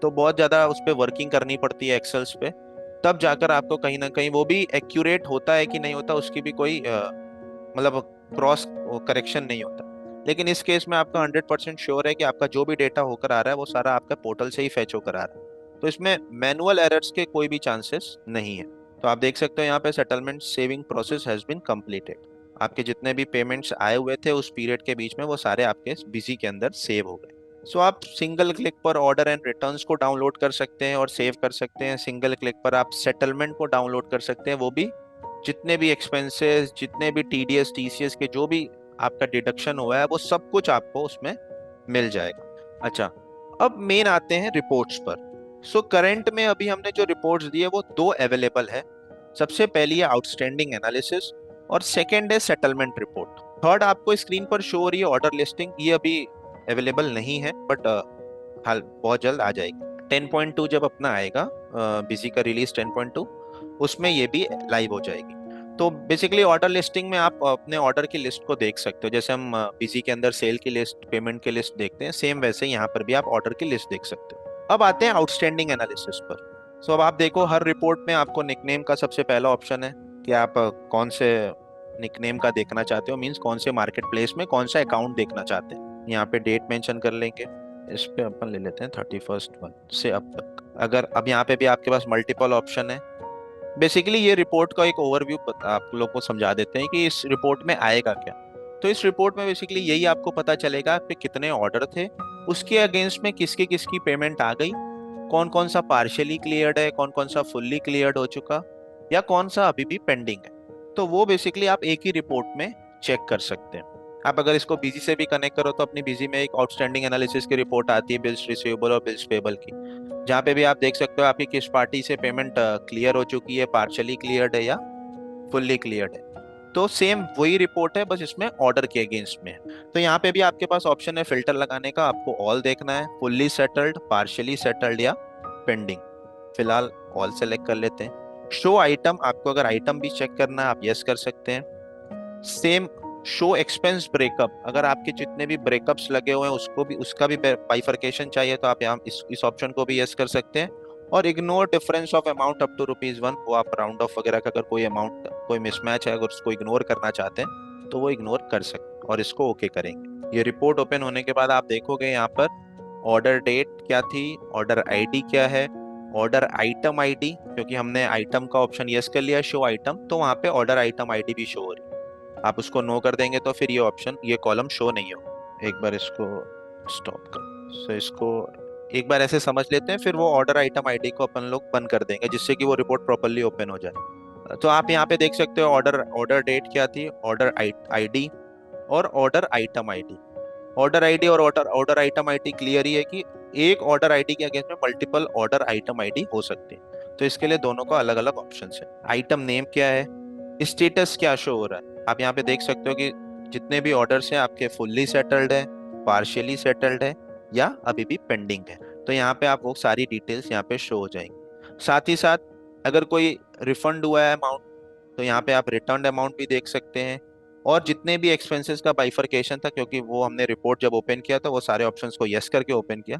Speaker 2: तो बहुत ज्यादा उस पर वर्किंग करनी पड़ती है एक्सेल्स पे, तब जाकर आपको कहीं ना कहीं वो भी एक्यूरेट होता है कि नहीं होता उसकी भी कोई मतलब क्रॉस करेक्शन नहीं होता। लेकिन इस केस में आपका 100% श्योर है कि आपका जो भी डेटा होकर आ रहा है वो सारा आपका पोर्टल से ही फैच होकर आ रहा है, तो इसमें मैनुअल एरर्स के कोई भी चांसेस नहीं है। तो आप देख सकते हो यहाँ पे settlement saving process has been completed. आपके जितने भी पेमेंट्स आए हुए थे उस पीरियड के बीच में वो सारे आपके बिजी के अंदर सेव हो गए। सो आप सिंगल क्लिक पर ऑर्डर एंड रिटर्न्स को डाउनलोड कर सकते हैं और सेव कर सकते हैं। सिंगल क्लिक पर आप सेटलमेंट को डाउनलोड कर सकते हैं, वो भी जितने भी एक्सपेंसेस, जितने भी टीडीएस टीसीएस के जो भी आपका डिडक्शन हुआ है वो सब कुछ आपको उसमें मिल जाएगा। अच्छा, अब मेन आते हैं रिपोर्ट्स पर। सो करंट में अभी हमने जो रिपोर्ट्स दी है वो दो अवेलेबल है। सबसे पहली है आउटस्टैंडिंग एनालिसिस और सेकेंड है सेटलमेंट रिपोर्ट। थर्ड आपको स्क्रीन पर शो हो रही है ऑर्डर लिस्टिंग, ये अभी अवेलेबल नहीं है बट हाल बहुत जल्द आ जाएगी। 10.2 जब अपना आएगा बीसी का रिलीज 10.2, उसमें ये भी लाइव हो जाएगी। तो बेसिकली ऑर्डर लिस्टिंग में आप अपने ऑर्डर की लिस्ट को देख सकते हो, जैसे हम बीसी के अंदर सेल की लिस्ट, पेमेंट की लिस्ट देखते हैं, सेम वैसे यहाँ पर भी आप ऑर्डर की लिस्ट देख सकते हो। अब आते हैं आउटस्टैंडिंग एनालिसिस पर। सो अब आप देखो हर रिपोर्ट में आपको निकनेम का सबसे पहला ऑप्शन है कि आप कौन से निकनेम का देखना चाहते हो, मीन्स कौन से मार्केट प्लेस में कौन सा अकाउंट देखना चाहते हैं। यहाँ पे डेट मेंशन कर लेंगे, इस पे अपन ले लेते हैं 31 से अब तक। अगर अब यहाँ पे भी आपके पास मल्टीपल ऑप्शन है। बेसिकली ये रिपोर्ट का एक ओवरव्यू आप लोग को समझा देते हैं कि इस रिपोर्ट में आएगा क्या। तो इस रिपोर्ट में बेसिकली यही आपको पता चलेगा कि कितने ऑर्डर थे, उसके अगेंस्ट में किसकी किसकी पेमेंट आ गई, कौन कौन सा पार्शियली क्लियर्ड है, कौन कौन सा फुल्ली क्लियर्ड हो चुका, या कौन सा अभी भी पेंडिंग है। तो वो बेसिकली आप एक ही रिपोर्ट में चेक कर सकते हैं। आप अगर इसको बिजी से भी कनेक्ट करो तो अपनी बिजी में एक आउटस्टैंडिंग एनालिसिस की रिपोर्ट आती है बिल्स रिसीवेबल और बिल्स पेबल की, जहाँ पे भी आप देख सकते हो आपकी किस पार्टी से पेमेंट क्लियर हो चुकी है, पार्शियली क्लियर्ड है या फुल्ली क्लियर्ड है। तो सेम वही रिपोर्ट है, बस इसमें ऑर्डर के अगेंस्ट में है। तो यहाँ पे भी आपके पास ऑप्शन है फिल्टर लगाने का, आपको ऑल देखना है, फुल्ली सेटल्ड, पार्शियली सेटल्ड या पेंडिंग। फिलहाल ऑल सेलेक्ट कर लेते हैं। शो आइटम, आपको अगर आइटम भी चेक करना है आप यस कर सकते हैं। सेम शो एक्सपेंस ब्रेकअप, अगर आपके जितने भी ब्रेकअप्स लगे हुए हैं उसको भी, उसका भी बाइफरकेशन चाहिए तो आप यहाँ इस ऑप्शन को भी यस कर सकते हैं। और ignore difference of amount up to ₹1, वो आप राउंड ऑफ वगैरह का अगर कोई अमाउंट कोई मिसमैच है अगर उसको इग्नोर करना चाहते हैं तो वो इग्नोर कर सकते हैं और इसको ओके करेंगे। ये रिपोर्ट ओपन होने के बाद आप देखोगे यहाँ पर ऑर्डर डेट क्या थी, ऑर्डर आईडी क्या है, ऑर्डर आइटम आईडी, क्योंकि हमने आइटम का ऑप्शन यस कर लिया शो आइटम, तो वहाँ पे ऑर्डर आइटम आईडी भी शो हो रही है। आप उसको नो कर देंगे तो फिर ये ऑप्शन, ये कॉलम शो नहीं हो। एक बार इसको स्टॉप कर, सो इसको एक बार ऐसे समझ लेते हैं, फिर वो ऑर्डर आइटम आईडी को अपन लोग बंद कर देंगे जिससे कि वो रिपोर्ट प्रॉपर्ली ओपन हो जाए। तो आप यहाँ पे देख सकते हो ऑर्डर ऑर्डर डेट क्या थी, ऑर्डर आईडी और order item ID. Order ID और order order item ID clear ही है कि एक ऑर्डर आईडी के अगेंस्ट में मल्टीपल ऑर्डर आइटम आईडी हो सकते हैं, तो इसके लिए दोनों का अलग अलग ऑप्शन है। आइटम नेम क्या है, स्टेटस क्या शो हो रहा है, आप यहाँ पे देख सकते हो कि जितने भी ऑर्डर्स हैं आपके फुल्ली सेटल्ड है, पार्शियली सेटल्ड है, या अभी भी पेंडिंग है। तो यहाँ पे आप वो सारी डिटेल्स यहाँ पे शो हो जाएंगी। साथ ही साथ अगर कोई रिफंड हुआ है अमाउंट, तो यहाँ पे आप रिटर्न अमाउंट भी देख सकते हैं। और जितने भी एक्सपेंसेस का बाइफरकेशन था, क्योंकि वो हमने रिपोर्ट जब ओपन किया था वो सारे ऑप्शंस को यस करके ओपन किया,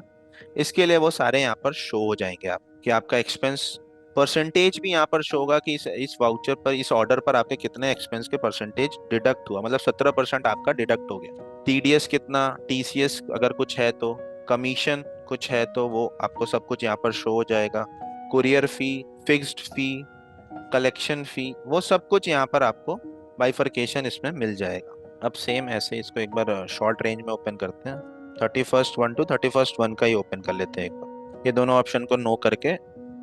Speaker 2: इसके लिए वो सारे यहाँ पर शो हो जाएंगे। आप कि आपका एक्सपेंस परसेंटेज भी यहाँ पर शो होगा कि इस वाउचर पर, इस ऑर्डर पर आपके कितने एक्सपेंस के परसेंटेज डिडक्ट हुआ, मतलब 17% आपका डिडक्ट हो गया। टीडीएस कितना, टीसीएस अगर कुछ है तो, कमीशन कुछ है तो वो आपको सब कुछ यहाँ पर शो हो जाएगा। कुरियर फी, फिक्स्ड फी, कलेक्शन फी, वो सब कुछ यहाँ पर आपको बाइफरकेशन इसमें मिल जाएगा। अब सेम ऐसे इसको एक बार शॉर्ट रेंज में ओपन करते हैं। 31/1 टू 31/1 का ही ओपन कर लेते हैं एक बार, ये दोनों ऑप्शन को नो करके।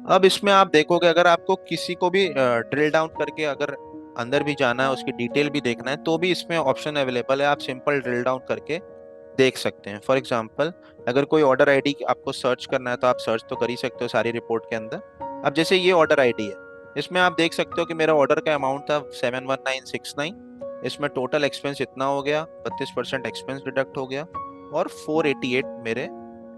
Speaker 2: अब इसमें आप देखोगे अगर आपको किसी को भी ड्रिल डाउन करके अगर अंदर भी जाना है, उसकी डिटेल भी देखना है, तो भी इसमें ऑप्शन अवेलेबल है। आप सिंपल ड्रिल डाउन करके देख सकते हैं। फॉर एग्जांपल अगर कोई ऑर्डर आईडी आपको सर्च करना है तो आप सर्च तो कर ही सकते हो सारी रिपोर्ट के अंदर। अब जैसे ये ऑर्डर आईडी है, इसमें आप देख सकते हो कि मेरा ऑर्डर का अमाउंट था 71969, इसमें टोटल एक्सपेंस इतना हो गया, 32% एक्सपेंस डिडक्ट हो गया, और 488 मेरे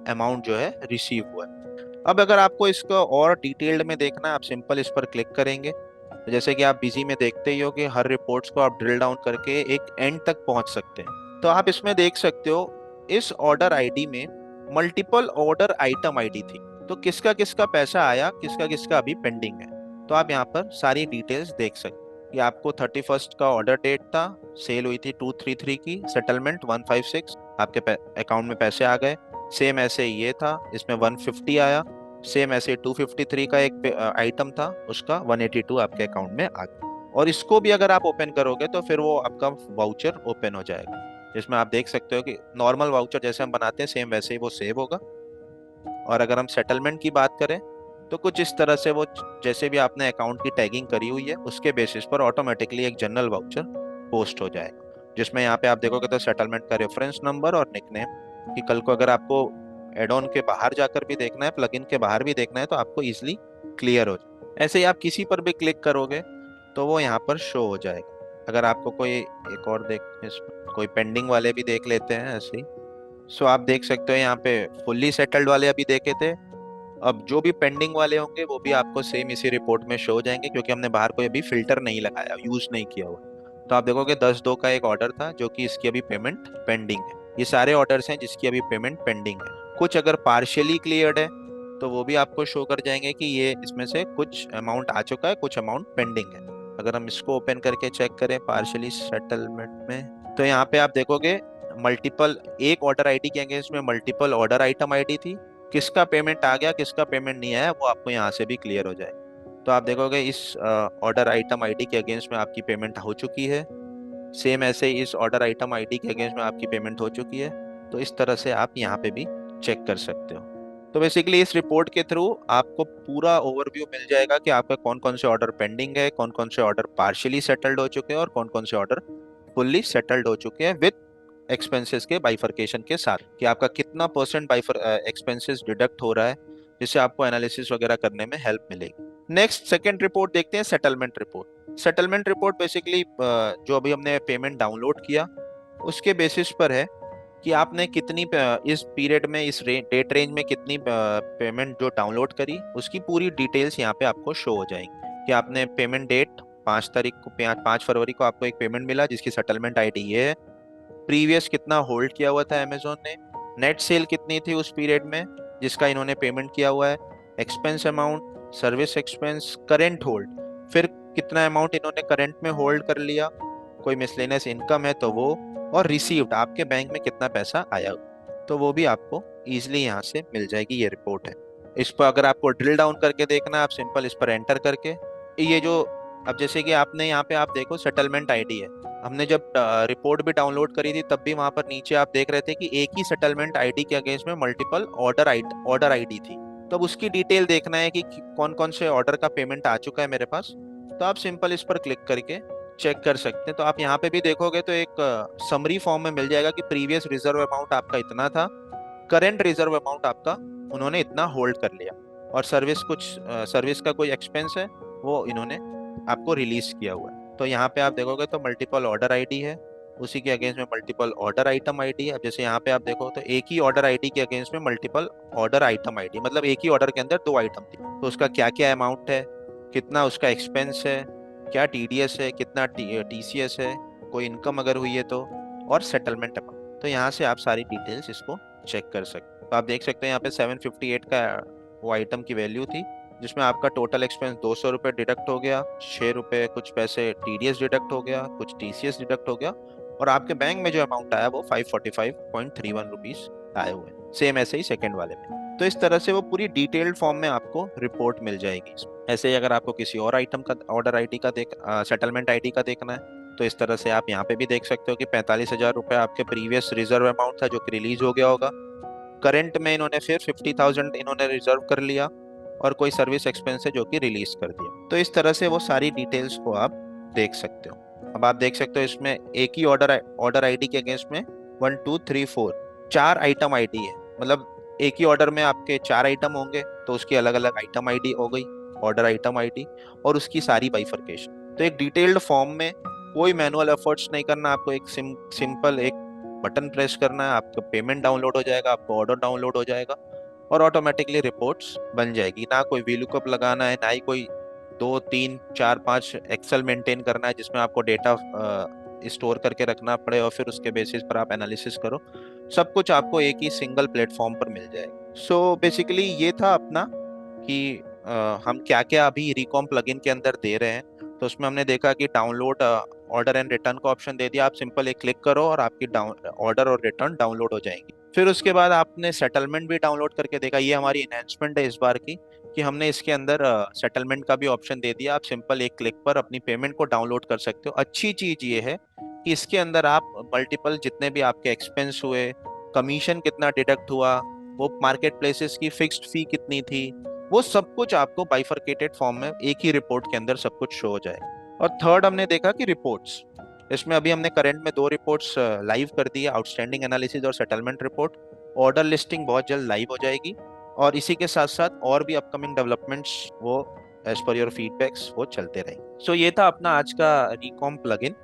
Speaker 2: अमाउंट जो है रिसीव हुआ है। अब अगर आपको इसको और डिटेल्ड में देखना है, आप सिंपल इस पर क्लिक करेंगे। तो जैसे कि आप बिजी में देखते ही हो कि हर रिपोर्ट्स को आप ड्रिल डाउन करके एक एंड तक पहुंच सकते हैं। तो आप इसमें देख सकते हो इस ऑर्डर आईडी में मल्टीपल ऑर्डर आइटम आईडी थी, तो किसका किसका पैसा आया, किसका किसका अभी पेंडिंग है। तो आप यहाँ पर सारी डिटेल्स देख सकते हैं कि आपको 31 का ऑर्डर डेट था, सेल हुई थी 233 की, सेटलमेंट 156, आपके अकाउंट में पैसे आ गए। सेम ऐसे ये था, इसमें 150 आया। सेम ऐसे 253 का एक आइटम था, उसका 182 आपके अकाउंट में आ गया। और इसको भी अगर आप ओपन करोगे तो फिर वो आपका वाउचर ओपन हो जाएगा, जिसमें आप देख सकते हो कि नॉर्मल वाउचर जैसे हम बनाते हैं सेम वैसे ही वो सेव होगा। और अगर हम सेटलमेंट की बात करें तो कुछ इस तरह से वो जैसे भी आपने अकाउंट की टैगिंग करी हुई है उसके बेसिस पर ऑटोमेटिकली एक जनरल वाउचर पोस्ट हो जाएगा, जिसमें यहाँ पे आप देखोगे तो सेटलमेंट का रेफरेंस नंबर और निकनेम, कि कल को अगर आपको एड ऑन के बाहर जाकर भी देखना है, प्लगइन के बाहर भी देखना है, तो आपको इजिली क्लियर हो जाए। ऐसे ही आप किसी पर भी क्लिक करोगे तो वो यहाँ पर शो हो जाएगा। अगर आपको कोई एक और कोई पेंडिंग वाले भी देख लेते हैं ऐसे ही। सो आप देख सकते हो यहाँ पे फुल्ली सेटल्ड वाले अभी देखे थे, अब जो भी पेंडिंग वाले होंगे वो भी आपको सेम इसी रिपोर्ट में शो हो जाएंगे, क्योंकि हमने बाहर कोई अभी फिल्टर नहीं लगाया, यूज नहीं किया हुआ। तो आप देखोगे 10/2 का एक ऑर्डर था जो कि इसकी अभी पेमेंट पेंडिंग है। ये सारे ऑर्डर्स हैं जिसकी अभी पेमेंट पेंडिंग है। कुछ अगर पार्शियली क्लियर्ड है तो वो भी आपको शो कर जाएंगे कि ये इसमें से कुछ अमाउंट आ चुका है, कुछ अमाउंट पेंडिंग है। अगर हम इसको ओपन करके चेक करें पार्शियली सेटलमेंट में, तो यहाँ पे आप देखोगे मल्टीपल, एक ऑर्डर आईडी के अगेंस्ट में मल्टीपल ऑर्डर आइटम आईडी थी, किसका पेमेंट आ गया किसका पेमेंट नहीं आया वो आपको यहाँ से भी क्लियर हो जाए। तो आप देखोगे इस ऑर्डर आइटम आईडी के अगेंस्ट में आपकी पेमेंट हो चुकी है, सेम ऐसे ही इस ऑर्डर आइटम आईडी के अगेंस्ट में आपकी पेमेंट हो चुकी है। तो इस तरह से आप यहाँ पे भी चेक कर सकते हो। तो बेसिकली इस रिपोर्ट के थ्रू आपको पूरा ओवरव्यू मिल जाएगा कि आपका कौन कौन से ऑर्डर पेंडिंग है, कौन कौन से ऑर्डर पार्शियली सेटल्ड हो चुके हैं और कौन कौन से ऑर्डर फुल्ली सेटल्ड हो चुके हैं, विद एक्सपेंसेस के बाइफरकेशन के साथ, कि आपका कितना परसेंट एक्सपेंसेस डिडक्ट हो रहा है, जिससे आपको एनालिसिस वगैरह करने में हेल्प मिलेगी। नेक्स्ट सेकंड रिपोर्ट देखते हैं, settlement report. Settlement report basically जो अभी हमने पेमेंट डाउनलोड किया उसके बेसिस पर है कि आपने कितनी इस पीरियड में, इस डेट रेंज में कितनी पेमेंट जो डाउनलोड करी, उसकी पूरी डिटेल्स यहाँ पे आपको शो हो जाएंगी। कि आपने पेमेंट डेट 5 तारीख को, 5 फरवरी को आपको एक पेमेंट मिला जिसकी सेटलमेंट आईडी ये है। प्रीवियस कितना होल्ड किया हुआ था अमेजोन ने, नेट सेल कितनी थी उस पीरियड में जिसका इन्होंने पेमेंट किया हुआ है, expense amount, service expense, current hold, फिर कितना अमाउंट इन्होंने करंट में होल्ड कर लिया, कोई मिसलेनियस इनकम है तो वो, और रिसीव्ड आपके बैंक में कितना पैसा आया, तो वो भी आपको इजीली यहाँ से मिल जाएगी। ये रिपोर्ट है। इस पर अगर आपको ड्रिल डाउन करके देखना है, आप सिंपल इस पर एंटर करके ये जो, अब जैसे कि आपने यहाँ पे आप देखो सेटलमेंट आईडी है, हमने जब रिपोर्ट भी डाउनलोड करी थी तब भी वहां पर नीचे आप देख रहे थे कि एक ही सेटलमेंट आईडी के अगेंस्ट में मल्टीपल ऑर्डर आईडी थी। तो अब उसकी डिटेल देखना है कि कौन कौन से ऑर्डर का पेमेंट आ चुका है मेरे पास, तो आप सिंपल इस पर क्लिक करके चेक कर सकते हैं। तो आप यहाँ पे भी देखोगे तो एक समरी फॉर्म में मिल जाएगा कि प्रीवियस रिजर्व अमाउंट आपका इतना था, करंट रिजर्व अमाउंट आपका उन्होंने इतना होल्ड कर लिया, और सर्विस का कोई एक्सपेंस है वो इन्होंने आपको रिलीज किया हुआ है। तो यहाँ पे आप देखोगे तो मल्टीपल ऑर्डर आईडी है, उसी के अगेंस्ट में मल्टीपल ऑर्डर आइटम आईडी है। अब जैसे यहाँ पे आप देखो तो एक ही ऑर्डर आईडी के अगेंस्ट में मल्टीपल ऑर्डर आइटम आईडी, मतलब एक ही ऑर्डर के अंदर दो आइटम थी, तो उसका क्या क्या अमाउंट है, कितना उसका एक्सपेंस है, क्या टीडीएस है, कितना टीसीएस है, कोई इनकम अगर हुई है तो, और सेटलमेंट अमाउंट। तो यहाँ से आप सारी डिटेल्स इसको चेक कर सकते हो। तो आप देख सकते हैं यहाँ पे 758 का वो आइटम की वैल्यू थी, जिसमें आपका टोटल एक्सपेंस 200 रुपये डिडक्ट हो गया, 6 रुपये कुछ पैसे टीडीएस डिडक्ट हो गया, कुछ टीसीएस डिडक्ट हो गया, और आपके बैंक में जो अमाउंट आया वो 545.31 रुपीज आए हुए हैं, सेम ऐसे ही सेकंड वाले में। तो इस तरह से वो पूरी डिटेल्ड फॉर्म में आपको रिपोर्ट मिल जाएगी। ऐसे ही अगर आपको किसी और आइटम का ऑर्डर आईडी का सेटलमेंट आईडी का देखना है, तो इस तरह से आप यहाँ पे भी देख सकते हो कि 45,000 रुपये आपके प्रीवियस रिजर्व अमाउंट था जो कि रिलीज हो गया होगा। करंट में इन्होंने फिर 50,000 इन्होंने रिजर्व कर लिया, और कोई सर्विस एक्सपेंस है जो कि रिलीज कर दिया। तो इस तरह से वो सारी डिटेल्स को आप देख सकते हो। अब आप देख सकते हो इसमें एक ही ऑर्डर आईडी के अगेंस्ट में 1 2 3 4 चार आइटम आईडी है, मतलब एक ही ऑर्डर में आपके 4 आइटम होंगे तो उसकी अलग अलग आइटम आईडी हो गई, ऑर्डर आइटम आईडी, और उसकी सारी बाइफरकेशन। तो एक डिटेल्ड फॉर्म में कोई मैनुअल एफर्ट्स नहीं करना, आपको एक सिंपल एक बटन प्रेस करना है, आपका पेमेंट डाउनलोड हो जाएगा, आपका ऑर्डर डाउनलोड हो जाएगा, और ऑटोमेटिकली रिपोर्ट्स बन जाएगी। ना कोई वीलुकअप लगाना है, ना ही कोई 2 3 4 5 एक्सेल मेंटेन करना है जिसमें आपको डेटा स्टोर करके रखना पड़े और फिर उसके बेसिस पर आप एनालिसिस करो। सब कुछ आपको एक ही सिंगल प्लेटफॉर्म पर मिल जाएगा। सो बेसिकली ये था अपना कि हम क्या क्या अभी रिकॉम प्लगइन के अंदर दे रहे हैं। तो उसमें हमने देखा कि डाउनलोड ऑर्डर एंड रिटर्न का ऑप्शन दे दिया, आप सिंपल एक क्लिक करो और आपकी ऑर्डर और रिटर्न डाउनलोड हो जाएंगी। फिर उसके बाद आपने सेटलमेंट भी डाउनलोड करके देखा, ये हमारी एनहेंसमेंट है इस बार की, कि हमने इसके अंदर सेटलमेंट का भी ऑप्शन दे दिया। आप सिंपल एक क्लिक पर अपनी पेमेंट को डाउनलोड कर सकते हो। अच्छी चीज ये है कि इसके अंदर आप मल्टीपल जितने भी आपके एक्सपेंस हुए, कमीशन कितना डिडक्ट हुआ, वो मार्केट प्लेसेस की फिक्स्ड फी कितनी थी, वो सब कुछ आपको बाइफरकेटेड फॉर्म में एक ही रिपोर्ट के अंदर सब कुछ शो हो जाएगा। और थर्ड हमने देखा कि रिपोर्ट्स, इसमें अभी हमने करंट में 2 रिपोर्ट्स लाइव कर दी है, आउटस्टैंडिंग एनालिसिस और सेटलमेंट रिपोर्ट। ऑर्डर लिस्टिंग बहुत जल्द लाइव हो जाएगी, और इसी के साथ साथ और भी अपकमिंग डेवलपमेंट्स वो एज पर योर फीडबैक्स वो चलते रहेंगे। सो ये था अपना आज का रिकॉम प्लगइन।